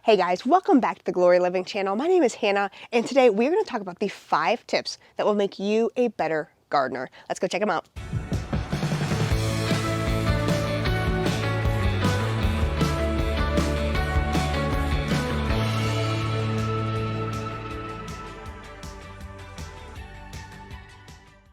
Hey guys, welcome back to the Glory Living channel. My name is Hannah, and today we're going to talk about the 5 tips that will make you a better gardener. Let's go check them out.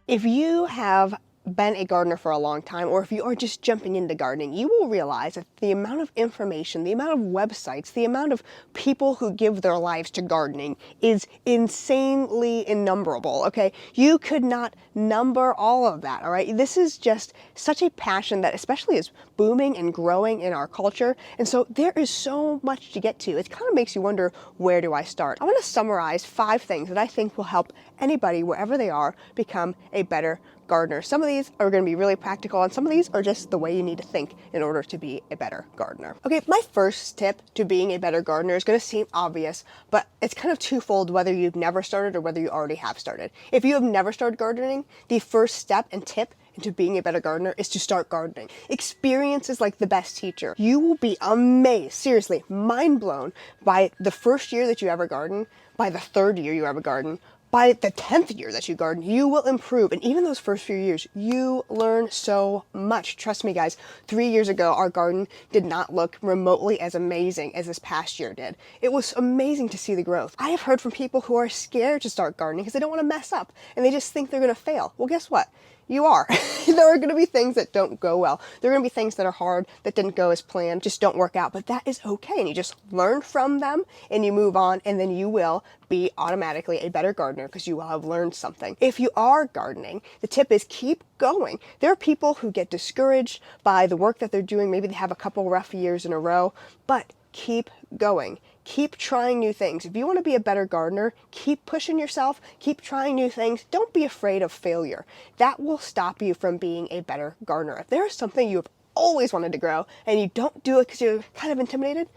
If you have been a gardener for a long time, or if you are just jumping into gardening, you will realize that the amount of information, the amount of websites, the amount of people who give their lives to gardening is insanely innumerable, okay? You could not number all of that, all right? This is just such a passion that especially is booming and growing in our culture, and so there is so much to get to. It kind of makes you wonder, where do I start? I want to summarize 5 things that I think will help anybody, wherever they are, become a better gardener. Some of these are going to be really practical, and some of these are just the way you need to think in order to be a better gardener. Okay, my first tip to being a better gardener is going to seem obvious, but it's kind of twofold, whether you've never started or whether you already have started. If you have never started gardening, the first step and tip into being a better gardener is to start gardening. Experience is like the best teacher. You will be amazed, seriously, mind blown by the first year that you ever garden, by the 3rd year you ever garden, by the 10th year that you garden. You will improve. And even those first few years, you learn so much. Trust me, guys, 3 years ago, our garden did not look remotely as amazing as this past year did. It was amazing to see the growth. I have heard from people who are scared to start gardening because they don't want to mess up and they just think they're going to fail. Well, guess what? You are. There are going to be things that don't go well. There are going to be things that are hard, that didn't go as planned, just don't work out, but that is okay. And you just learn from them and you move on, and then you will be automatically a better gardener because you will have learned something. If you are gardening, the tip is keep going. There are people who get discouraged by the work that they're doing. Maybe they have a couple rough years in a row, but keep going. Keep trying new things. If you want to be a better gardener, keep pushing yourself, keep trying new things. Don't be afraid of failure. That will stop you from being a better gardener. If there is something you have always wanted to grow and you don't do it because you're kind of intimidated,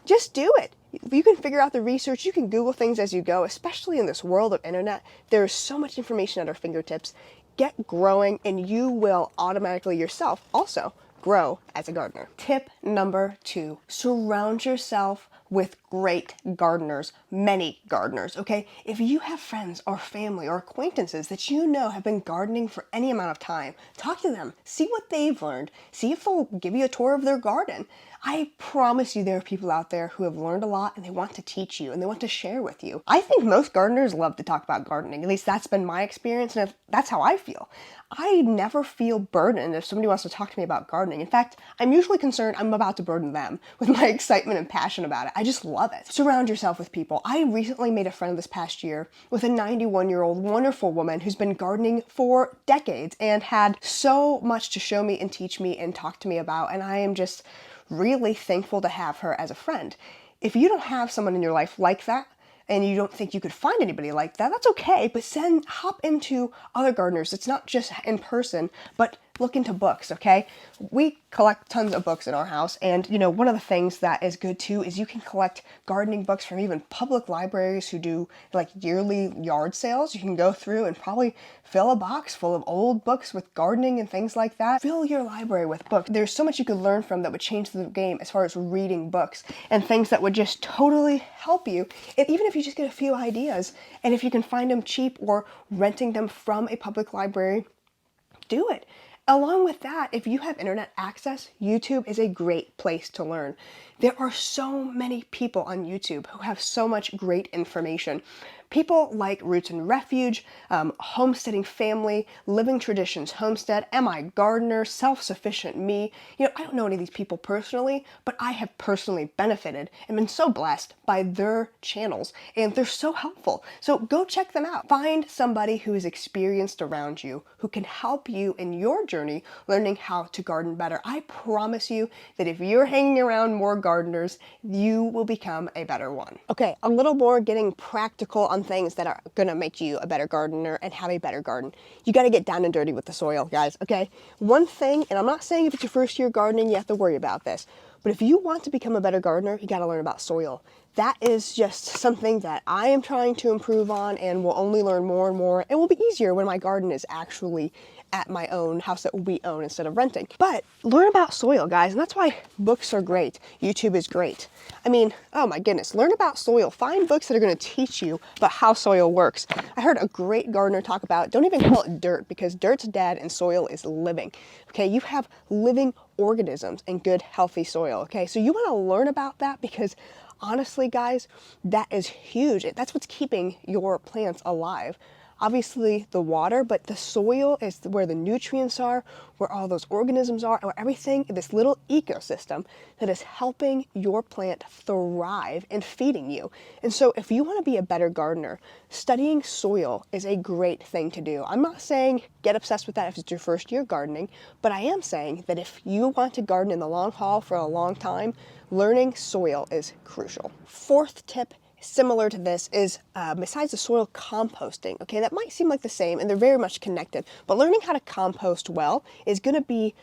just do it. You can figure out the research, you can Google things as you go, especially in this world of internet. There is so much information at our fingertips. Get growing and you will automatically yourself also grow as a gardener. Tip number 2, surround yourself with great gardeners, many gardeners, okay? If you have friends or family or acquaintances that you know have been gardening for any amount of time, talk to them, see what they've learned, see if they'll give you a tour of their garden. I promise you there are people out there who have learned a lot and they want to teach you and they want to share with you. I think most gardeners love to talk about gardening. At least that's been my experience, and that's how I feel. I never feel burdened if somebody wants to talk to me about gardening. In fact, I'm usually concerned I'm about to burden them with my excitement and passion about it. I just love it. Surround yourself with people. I recently made a friend this past year with a 91-year-old wonderful woman who's been gardening for decades and had so much to show me and teach me and talk to me about, and I am just really thankful to have her as a friend. If you don't have someone in your life like that, and you don't think you could find anybody like that, that's okay, but then hop into other gardeners. It's not just in person, but look into books, okay? We collect tons of books in our house, and you know, one of the things that is good too is you can collect gardening books from even public libraries who do like yearly yard sales. You can go through and probably fill a box full of old books with gardening and things like that. Fill your library with books. There's so much you could learn from that would change the game as far as reading books and things that would just totally help you. And even if you just get a few ideas, and if you can find them cheap or renting them from a public library, do it. Along with that, if you have internet access, YouTube is a great place to learn. There are so many people on YouTube who have so much great information. People like Roots and Refuge, Homesteading Family, Living Traditions Homestead, Am I Gardener, Self-Sufficient Me. You know, I don't know any of these people personally, but I have personally benefited and been so blessed by their channels, and they're so helpful. So go check them out. Find somebody who is experienced around you, who can help you in your journey learning how to garden better. I promise you that if you're hanging around more gardeners, you will become a better one. Okay, a little more getting practical on things that are gonna make you a better gardener and have a better garden. You gotta get down and dirty with the soil, guys, okay? One thing, and I'm not saying if it's your first year gardening, you have to worry about this, but if you want to become a better gardener, you gotta learn about soil. That is just something that I am trying to improve on and will only learn more and more. It will be easier when my garden is actually at my own house that we own instead of renting. But learn about soil, guys, and that's why books are great. YouTube is great. I mean, oh my goodness, learn about soil. Find books that are going to teach you about how soil works. I heard a great gardener talk about, don't even call it dirt, because dirt's dead and soil is living. Okay, you have living organisms in good, healthy soil. Okay, so you want to learn about that, because honestly, guys, that is huge. That's what's keeping your plants alive. Obviously the water, but the soil is where the nutrients are, where all those organisms are, where everything, this little ecosystem that is helping your plant thrive and feeding you. And so if you want to be a better gardener, studying soil is a great thing to do. I'm not saying get obsessed with that if it's your first year gardening, but I am saying that if you want to garden in the long haul for a long time, learning soil is crucial. Fourth tip, similar to this, is besides the soil, composting. Okay, that might seem like the same, and they're very much connected, but learning how to compost well is going to be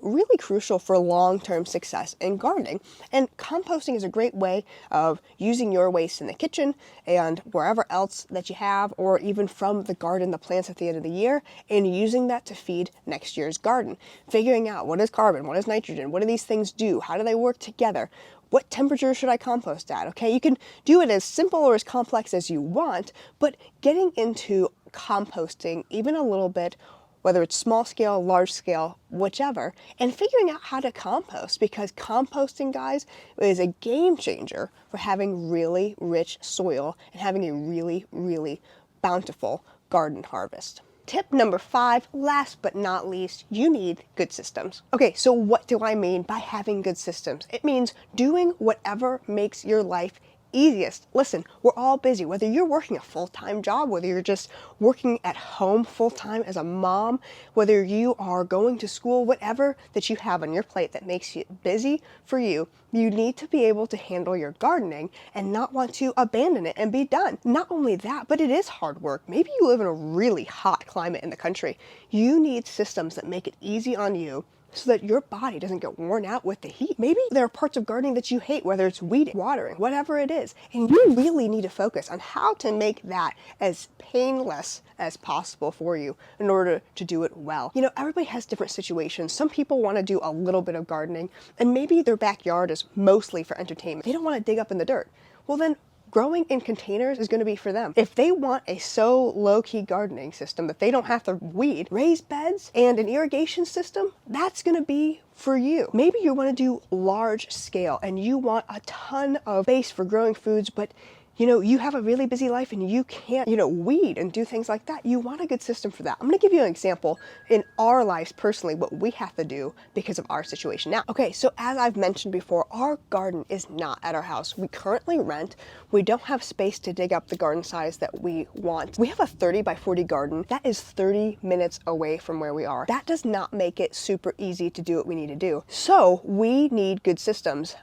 really crucial for long-term success in gardening. And composting is a great way of using your waste in the kitchen and wherever else that you have, or even from the garden, the plants at the end of the year, and using that to feed next year's garden. Figuring out what is carbon, what is nitrogen, what do these things do, how do they work together, what temperature should I compost at? Okay, you can do it as simple or as complex as you want, but getting into composting even a little bit, whether it's small scale, large scale, whichever, and figuring out how to compost, because composting, guys, is a game changer for having really rich soil and having a really, really bountiful garden harvest. Tip number 5, last but not least, you need good systems. Okay, so what do I mean by having good systems? It means doing whatever makes your life easiest. Listen, we're all busy, whether you're working a full-time job, whether you're just working at home full-time as a mom, whether you are going to school, whatever that you have on your plate that makes you busy for you, you need to be able to handle your gardening and not want to abandon it and be done. Not only that, but it is hard work. Maybe you live in a really hot climate in the country. You need systems that make it easy on you so that your body doesn't get worn out with the heat. Maybe there are parts of gardening that you hate, whether it's weeding, watering, whatever it is, and you really need to focus on how to make that as painless as possible for you in order to do it well. You know, everybody has different situations. Some people want to do a little bit of gardening, and maybe their backyard is mostly for entertainment. They don't want to dig up in the dirt. Well, then growing in containers is going to be for them. If they want a so low-key gardening system that they don't have to weed, raised beds, and an irrigation system, that's going to be for you. Maybe you want to do large scale and you want a ton of space for growing foods, but you know, you have a really busy life and you can't, weed and do things like that. You want a good system for that. I'm going to give you an example in our lives personally, what we have to do because of our situation now. Okay, so as I've mentioned before, our garden is not at our house. We currently rent. We don't have space to dig up the garden size that we want. We have a 30 by 40 garden. That is 30 minutes away from where we are. That does not make it super easy to do what we need to do. So we need good systems.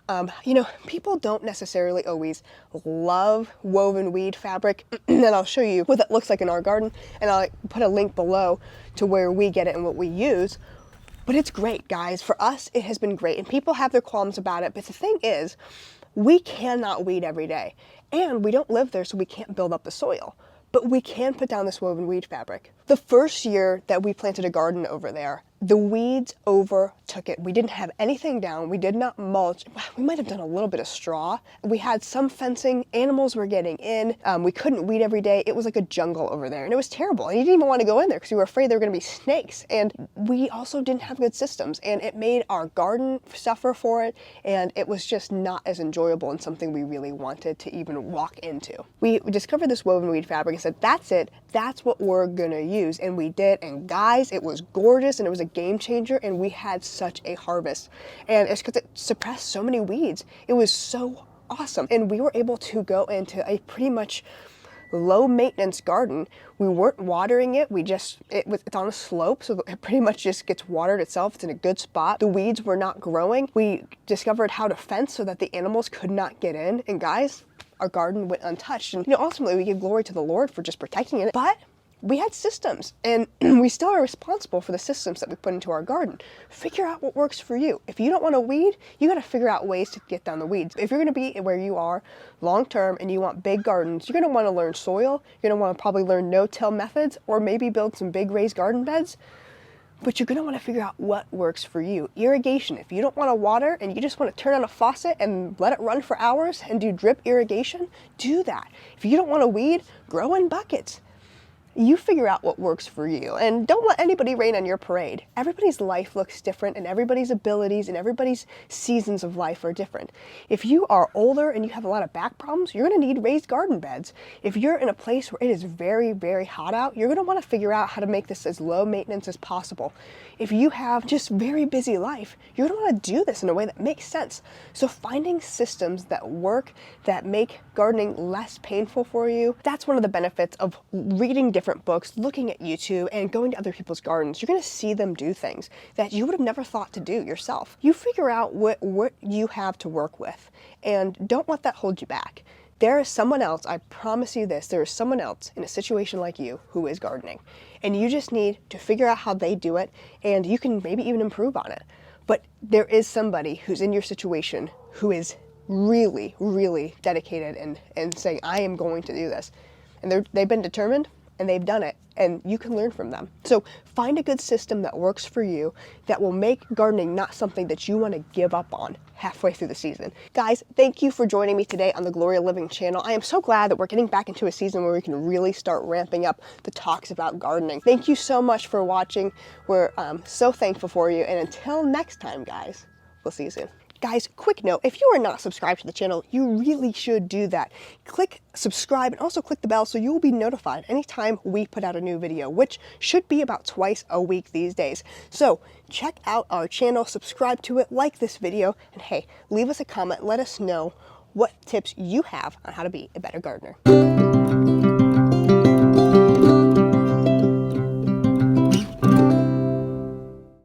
People don't necessarily always love woven weed fabric, and I'll show you what that looks like in our garden, and I'll put a link below to where we get it and what we use. But it's great, guys. For us, it has been great, and people have their qualms about it, but the thing is, we cannot weed every day, and we don't live there, so we can't build up the soil. But we can put down this woven weed fabric. The first year that we planted a garden over there, the weeds overtook it. We didn't have anything down. We did not mulch. We might have done a little bit of straw. We had some fencing. Animals were getting in. We couldn't weed every day. It was like a jungle over there, and it was terrible. And you didn't even want to go in there because you were afraid there were going to be snakes. And we also didn't have good systems, and it made our garden suffer for it, and it was just not as enjoyable and something we really wanted to even walk into. We discovered this woven weed fabric and said, that's it. That's what we're going to use. And we did. And guys, it was gorgeous, and it was a game changer, and we had such a harvest. And it's because it suppressed so many weeds. It was so awesome. And we were able to go into a pretty much low maintenance garden. We weren't watering it. It's on a slope, so it pretty much just gets watered itself. It's in a good spot. The weeds were not growing. We discovered how to fence so that the animals could not get in. And guys, our garden went untouched. And ultimately we give glory to the Lord for just protecting it. But we had systems, and we still are responsible for the systems that we put into our garden. Figure out what works for you. If you don't want to weed, you got to figure out ways to get down the weeds. If you're going to be where you are long term and you want big gardens, you're going to want to learn soil. You're going to want to probably learn no-till methods, or maybe build some big raised garden beds. but you're going to want to figure out what works for you. Irrigation, if you don't want to water and you just want to turn on a faucet and let it run for hours and do drip irrigation, do that. If you don't want to weed, grow in buckets. You figure out what works for you, and don't let anybody rain on your parade. Everybody's life looks different, and everybody's abilities and everybody's seasons of life are different. If you are older and you have a lot of back problems, you're going to need raised garden beds. If you're in a place where it is very, very hot out, you're going to want to figure out how to make this as low maintenance as possible. If you have just very busy life, you're going to want to do this in a way that makes sense. So finding systems that work, that make gardening less painful for you, that's one of the benefits of reading different books, looking at YouTube, and going to other people's gardens. You're going to see them do things that you would have never thought to do yourself. You figure out what you have to work with, and don't let that hold you back. There is someone else, I promise you this, there is someone else in a situation like you who is gardening, and you just need to figure out how they do it, and you can maybe even improve on it. But there is somebody who's in your situation who is really, really dedicated and saying, I am going to do this. And they've been determined, and they've done it, and you can learn from them. So find a good system that works for you, that will make gardening not something that you want to give up on halfway through the season. Guys, thank you for joining me today on the Gloria Living channel. I am so glad that we're getting back into a season where we can really start ramping up the talks about gardening. Thank you so much for watching. We're so thankful for you, and until next time, guys, we'll see you soon. Guys, quick note, if you are not subscribed to the channel, you really should do that. Click subscribe and also click the bell so you will be notified anytime we put out a new video, which should be about twice a week these days. So check out our channel, subscribe to it, like this video, and hey, leave us a comment, let us know what tips you have on how to be a better gardener.